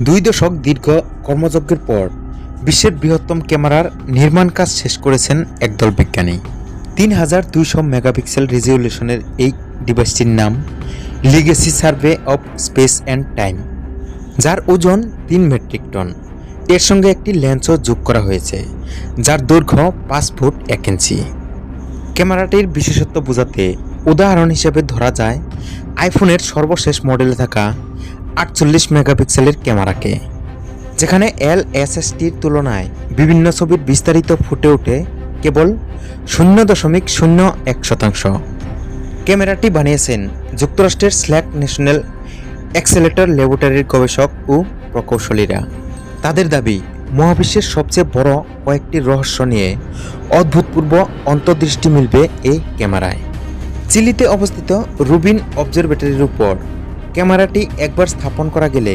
2 দশক দীর্ঘ কর্মযজ্ঞের পর বিশ্বের বৃহত্তম ক্যামেরার নির্মাণ কাজ শেষ করেছেন একদল বিজ্ঞানী। 3200 মেগাপিক্সেল রেজলিউশনের এই ডিভাইসটির নাম legacy survey of speech and time, যার ওজন 3 মেট্রিক টন। এর সঙ্গে একটি লেন্সও যোগ করা হয়েছে, যার দৈর্ঘ্য 5 ফুট 1 ইঞ্চি। ক্যামেরাটির বিশেষত্ব বোঝাতে উদাহরণ হিসেবে ধরা যায় আইফোনের সর্বশেষ মডেলে থাকা 48 মেগাপিক্সেলের ক্যামেরাকে, যেখানে LSSটির তুলনায় বিভিন্ন ছবির বিস্তারিত ফুটে ওঠে কেবল 0.01%। ক্যামেরাটি বানিয়েছেন যুক্তরাষ্ট্রের স্ল্যাক ন্যাশনাল অ্যাক্সেলেটর ল্যাবরেটরির গবেষক ও প্রকৌশলীরা। তাদের দাবি, মহাবিশ্বের সবচেয়ে বড় কয়েকটি রহস্য নিয়ে অভূতপূর্ব অন্তর্দৃষ্টি মিলবে এই ক্যামেরায়। চিলিতে অবস্থিত রুবিন অবজারভেটরির উপর ক্যামেরাটি একবার স্থাপন করা গেলে